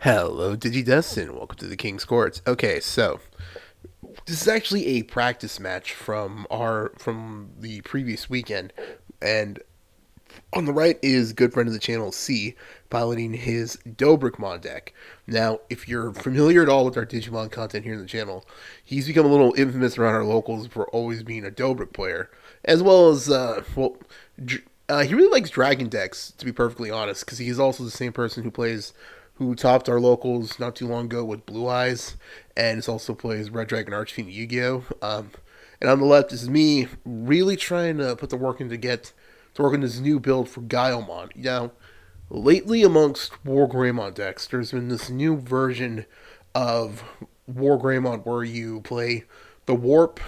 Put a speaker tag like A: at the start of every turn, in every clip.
A: Hello, DigiDestin. Welcome to the King's Courts. Okay, so this is actually a practice match from the previous weekend, and on the right is good friend of the channel C piloting his Dorbickmon deck. Now, if you're familiar at all with our Digimon content here in the channel, he's become a little infamous around our locals for always being a Dorbick player, as well as he really likes Dragon decks, to be perfectly honest, because he's also the same person who topped our locals not too long ago with Blue Eyes, and it also plays Red Dragon Archfiend Yu-Gi-Oh. And on the left is me really trying to put the work in to work on this new build for Gaiomon. Now, lately amongst War Greymon decks, there's been this new version of War Greymon where you play the Warp,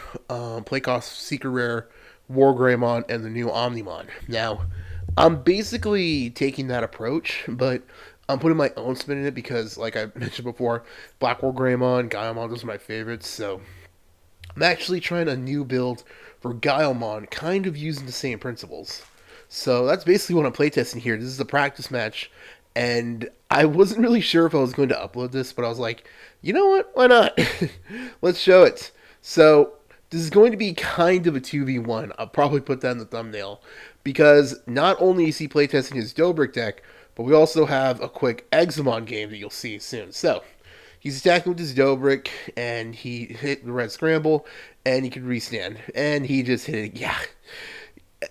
A: play cost Secret Rare, War Greymon, and the new Omnimon. Now, I'm basically taking that approach, but I'm putting my own spin in it because, like I mentioned before, Black War Greymon, Gaiomon, those are my favorites. So I'm actually trying a new build for Gaiomon, kind of using the same principles. So that's basically what I'm playtesting here. This is a practice match, and I wasn't really sure if I was going to upload this, but I was like, you know what? Why not? Let's show it. So this is going to be kind of a 2v1. I'll probably put that in the thumbnail because not only is he playtesting his Dorbick deck, but we also have a quick Examon game that you'll see soon. So he's attacking with his Dorbick, and he hit the red scramble, and he can restand, and he just hit it. Yeah,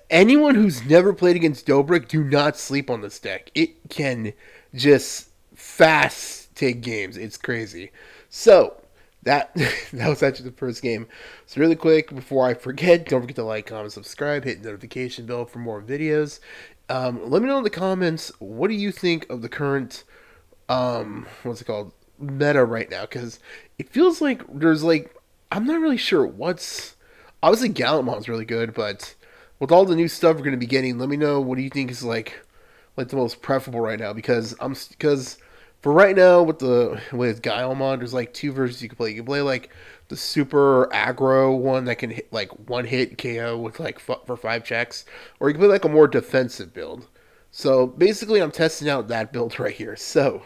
A: anyone who's never played against Dorbick, do not sleep on this deck. It can just fast take games. It's crazy. So that that was actually the first game. So really quick before I forget, don't forget to like, comment, subscribe, hit the notification bell for more videos. Let me know in the comments, what do you think of the current what's it called, meta right now? Because it feels like there's like, I'm not really sure what's, obviously Galamon's really good, but with all the new stuff we're going to be getting, let me know what do you think is like the most preferable right now, because for right now with Gaiomon, there's like two versions you can play. You can play like the super aggro one that can hit like one hit KO with like for 5 checks, or you can play like a more defensive build. So basically, I'm testing out that build right here. So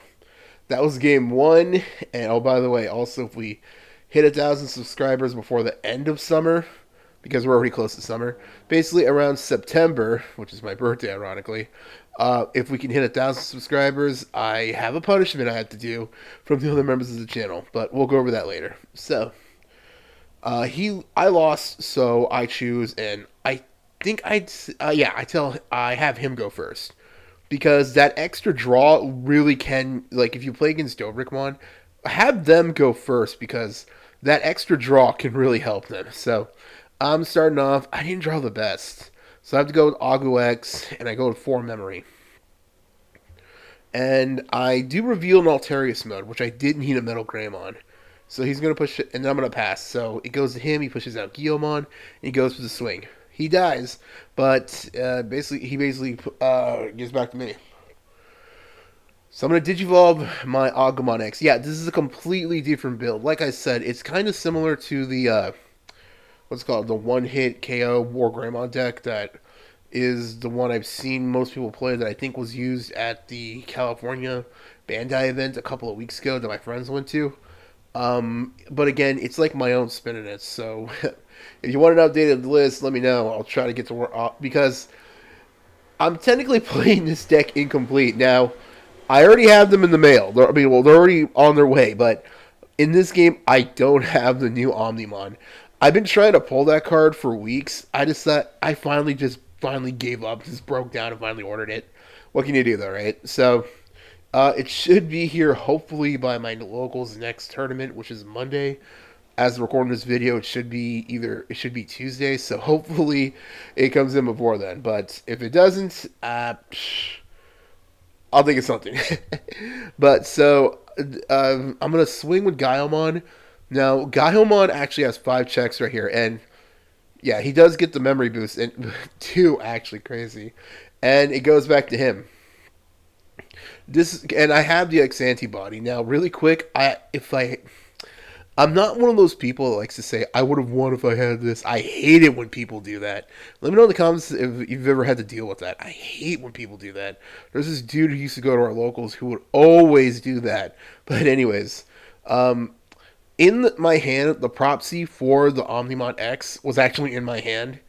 A: that was game one. And oh, by the way, also if we hit 1,000 subscribers before the end of summer, because we're already close to summer, basically around September, which is my birthday, ironically. If we can hit 1,000 subscribers, I have a punishment I have to do from the other members of the channel, but we'll go over that later. So, I lost, so I choose, and I think I have him go first because that extra draw really can, like, if you play against Dorbickmon, have them go first because that extra draw can really help them. So I'm starting off. I didn't draw the best, so I have to go with Agu X, and I go with 4 memory. And I do reveal an Altarius mode, which I did need a Metal Greymon. So he's going to push it, and then I'm going to pass. So it goes to him, he pushes out Gaiomon, and he goes for the swing. He dies, but he basically gives back to me. So I'm going to Digivolve my Agumon X. Yeah, this is a completely different build. Like I said, it's kind of similar to the, what's it called, the one-hit KO War Greymon deck that is the one I've seen most people play that I think was used at the California Bandai event a couple of weeks ago that my friends went to. But again, it's like my own spin in it. So if you want an updated list, let me know. I'll try to get to work because I'm technically playing this deck incomplete. Now, I already have them in the mail. They're already on their way, but in this game, I don't have the new Omnimon. I've been trying to pull that card for weeks. I just thought I finally gave up, just broke down and finally ordered it. What can you do though, right? So it should be here hopefully by my locals next tournament, which is Monday. As of recording this video, it should be Tuesday. So hopefully it comes in before then. But if it doesn't, I'll think of something. But so I'm gonna swing with Gaiomon. Now Gaiomon actually has 5 checks right here, and yeah, he does get the memory boost, and 2 actually crazy, and it goes back to him. And I have the X antibody now. Really quick, I'm not one of those people that likes to say, I would have won if I had this. I hate it when people do that. Let me know in the comments if you've ever had to deal with that. I hate when people do that. There's this dude who used to go to our locals who would always do that. But anyways, my hand, the propsy for the Omnimon X was actually in my hand.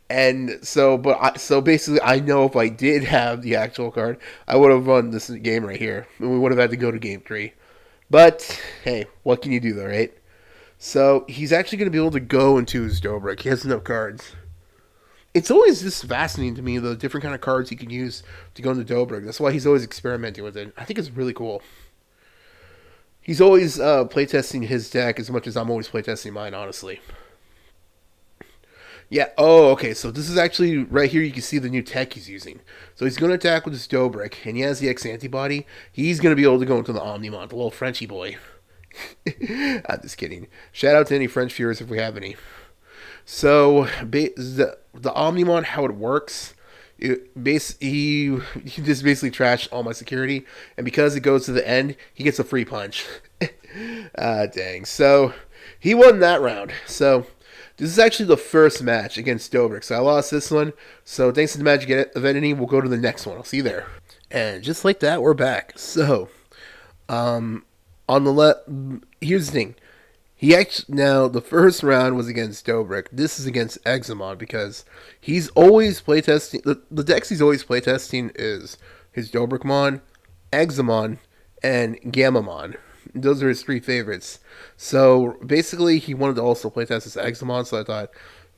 A: And so basically, I know if I did have the actual card, I would have won this game right here. And we would have had to go to game 3. But, hey, what can you do though, right? So, he's actually going to be able to go into his Dorbick. He has enough cards. It's always just fascinating to me, the different kind of cards he can use to go into Dorbick. That's why he's always experimenting with it. I think it's really cool. He's always playtesting his deck as much as I'm always playtesting mine, honestly. Yeah, oh, okay, so this is actually, right here you can see the new tech he's using. So he's going to attack with his Dorbick, and he has the X antibody. He's going to be able to go into the Omnimon, the little Frenchy boy. I'm just kidding. Shout out to any French viewers if we have any. So, the Omnimon, how it works, he just basically trashed all my security, and because it goes to the end, he gets a free punch. Dang. So, he won that round. So, this is actually the first match against Dorbick, so I lost this one. So thanks to the magic of editing, we'll go to the next one. I'll see you there. And just like that, we're back. So, on the left, here's the thing. Now the first round was against Dorbick. This is against Examon because he's always playtesting. The decks he's always playtesting is his Dorbickmon, Examon, and Gaiomon. Those are his 3 favorites. So basically, he wanted to also playtest his Examon. So I thought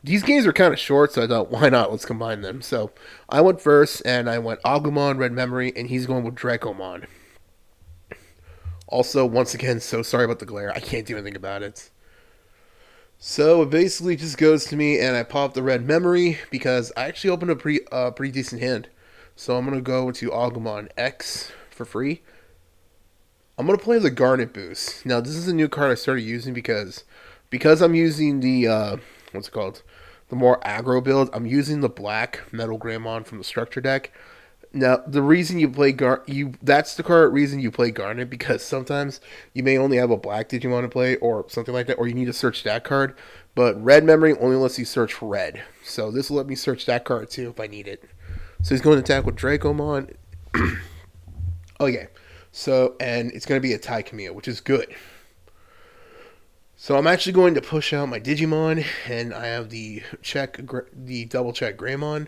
A: these games are kind of short. So I thought, why not? Let's combine them. So I went first, and I went Agumon, Red Memory, and he's going with Gaiomon. Also, once again, so sorry about the glare. I can't do anything about it. So it basically just goes to me, and I pop the Red Memory because I actually opened a pretty decent hand. So I'm gonna go to Agumon X for free. I'm going to play the Garnet Boost. Now, this is a new card I started using because I'm using the, what's it called? The more aggro build. I'm using the black Metal Greymon from the Structure deck. Now, the reason you play that's the correct reason you play Garnet, because sometimes you may only have a black Digimon to play or something like that, or you need to search that card. But Red Memory only lets you search red. So this will let me search that card too if I need it. So he's going to attack with Gaiomon. Oh, yeah. So, and it's going to be a Tai Camille, which is good. So I'm actually going to push out my Digimon, and I have the double check Greymon. I'm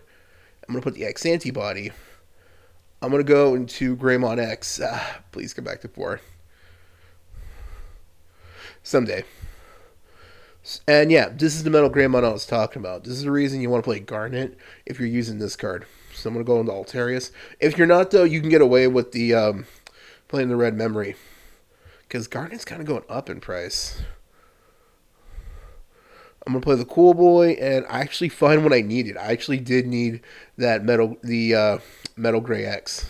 A: going to put the X antibody. I'm going to go into Greymon X. Please come back to 4. Someday. And yeah, this is the Metal Greymon I was talking about. This is the reason you want to play Garnet if you're using this card. So I'm going to go into Altarius. If you're not, though, you can get away with the playing the Red Memory, because Garnet's kind of going up in price. I'm gonna play the Cool Boy, and I actually find what I needed. I actually did need that Metal Gray X.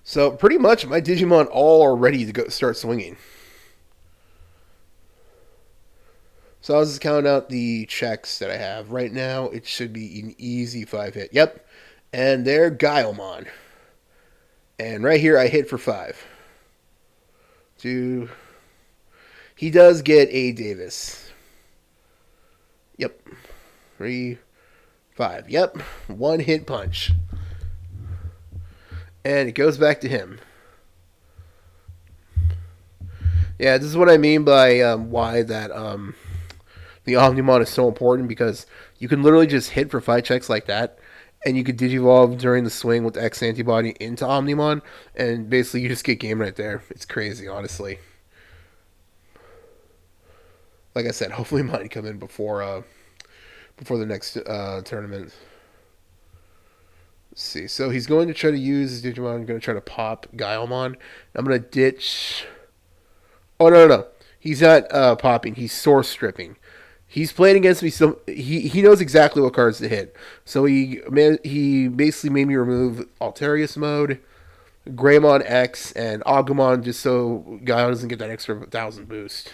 A: So pretty much my Digimon all are ready to go start swinging. So I was just counting out the checks that I have right now. It should be an easy 5-hit. Yep, and there, Gaiomon. And right here, I hit for 5. 2. He does get a Davis. Yep. 3, 5. Yep. 1 hit punch. And it goes back to him. Yeah, this is what I mean by why that the Omnimon is so important, because you can literally just hit for 5 checks like that, and you could Digivolve during the swing with X antibody into Omnimon, and basically you just get game right there. It's crazy, honestly. Like I said, hopefully mine come in before the next tournament. Let's see. So he's going to try to use his Digimon. I'm going to try to pop Gaiomon. I'm going to ditch... Oh, no. He's not popping. He's source stripping. He's playing against me, so he knows exactly what cards to hit. So he basically made me remove Altarius mode, Greymon X, and Agumon, just so Gaiomon doesn't get that extra 1,000 boost.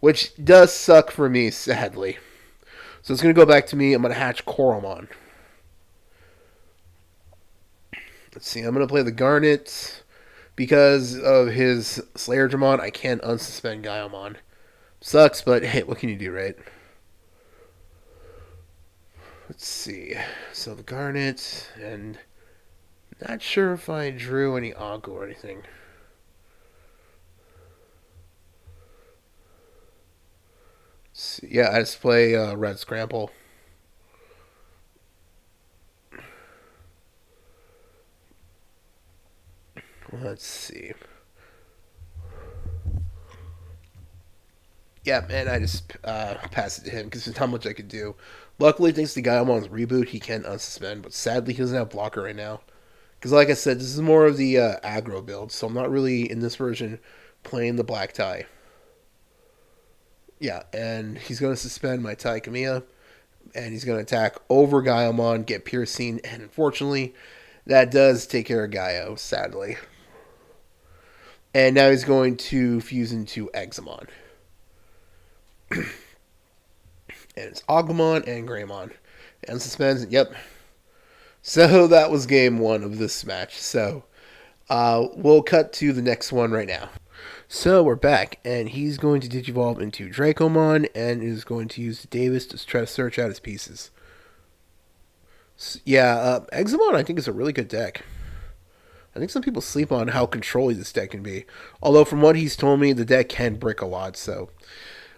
A: Which does suck for me, sadly. So it's going to go back to me. I'm going to hatch Koromon. Let's see. I'm going to play the Garnet. Because of his Slayer Dramon, I can't unsuspend Gaiomon. Sucks, but hey, what can you do, right? Let's see. So the Garnet, and not sure if I drew any Agu or anything. Yeah, I just play Red Scramble. Let's see. Yeah, man, I just pass it to him because there's not much I could do. Luckily, thanks to Gaiomon's reboot, he can unsuspend, but sadly, he doesn't have blocker right now. Because, like I said, this is more of the aggro build, so I'm not really, in this version, playing the black tie. Yeah, and he's going to suspend my Tai Kamiya, and he's going to attack over Gaiomon, get piercing, and unfortunately, that does take care of Gaio, sadly. And now he's going to fuse into Examon. And it's Agumon and Greymon. And suspends, yep. So that was game one of this match. So we'll cut to the next one right now. So we're back, and he's going to Digivolve into Dracomon, and is going to use Davis to try to search out his pieces. So, yeah, Examon I think is a really good deck. I think some people sleep on how controlling this deck can be. Although from what he's told me, the deck can brick a lot, so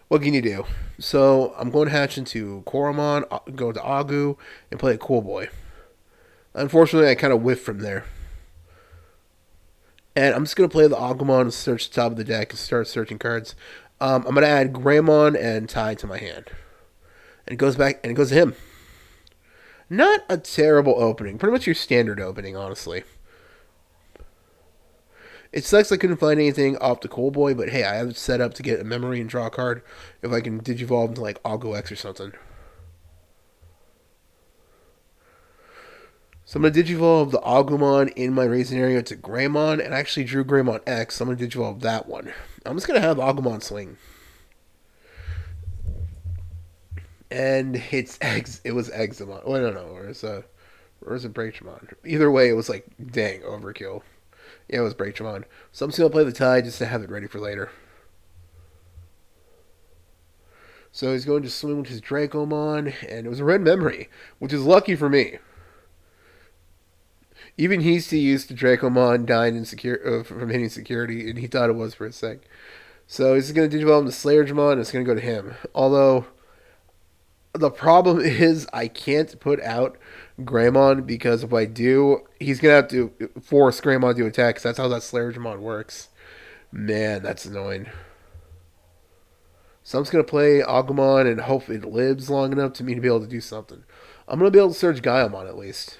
A: what can you do? So I'm going to hatch into Koromon, go to Agu, and play a Cool Boy. Unfortunately, I kind of whiffed from there. And I'm just going to play the Agumon and search the top of the deck and start searching cards. I'm going to add Greymon and Tai to my hand. And it goes back, and it goes to him. Not a terrible opening. Pretty much your standard opening, honestly. It sucks I couldn't find anything off the Cool Boy, but hey, I have it set up to get a memory and draw a card if I can Digivolve into like Agu X or something. So I'm going to Digivolve the Agumon in my Raisin area to Greymon, and I actually drew Greymon X, so I'm going to Digivolve that one. I'm just going to have Agumon swing. And it was Examon. Oh, I don't know. Or is it Breakmon? Either way, it was like, dang, overkill. Yeah, it was Breakmon. So I'm just going to play the Tide just to have it ready for later. So he's going to swing with his Dracomon, and it was a red memory, which is lucky for me. Even he's too used to Dracomon dying from hitting security, and he thought it was for a sec. So he's going to Digivolve the Slayer Dramon, and it's going to go to him. Although, the problem is I can't put out Greymon, because if I do, he's going to have to force Greymon to attack, because that's how that Slayer Dramon works. Man, that's annoying. So I'm just going to play Agumon and hope it lives long enough to me to be able to do something. I'm going to be able to search Gaiomon at least.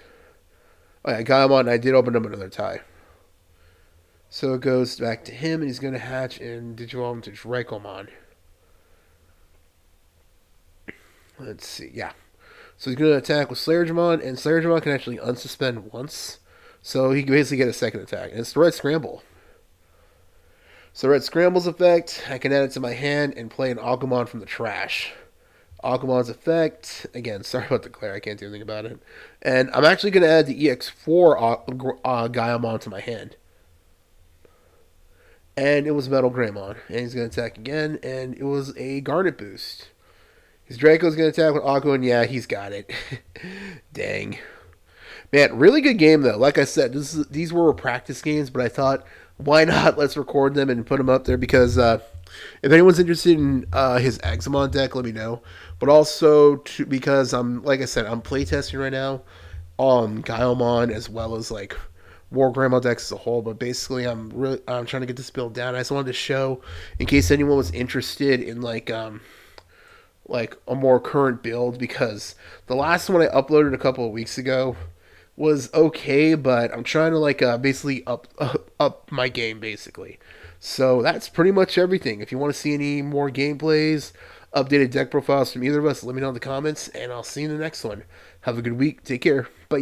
A: Oh yeah, Gaiomon, I did open up another tie. So it goes back to him, and he's going to hatch and Digivolve into Dracomon. Let's see, yeah. So he's going to attack with Slayer Dramon, and Slayer Dramon can actually unsuspend once. So he can basically get a second attack. And it's the Red Scramble. So Red Scramble's effect, I can add it to my hand and play an Agumon from the trash. Agumon's effect, again, sorry about the glare, I can't do anything about it. And I'm actually going to add the EX4 Gaiomon to my hand. And it was Metal Greymon. And he's going to attack again, and it was a Garnet boost. His Draco's going to attack with Agu, and yeah, he's got it. Dang. Man, really good game, though. Like I said, these were practice games, but I thought, why not? Let's record them and put them up there, because if anyone's interested in his Examon deck, let me know. But also, because like I said, I'm playtesting right now on Gaiomon as well as like War Greymon decks as a whole. But basically, I'm trying to get this build down. I just wanted to show, in case anyone was interested in like a more current build, because the last one I uploaded a couple of weeks ago was okay, but I'm trying to basically up my game basically. So that's pretty much everything. If you want to see any more gameplays, updated deck profiles from either of us, let me know in the comments, and I'll see you in the next one. Have a good week. Take care. Bye.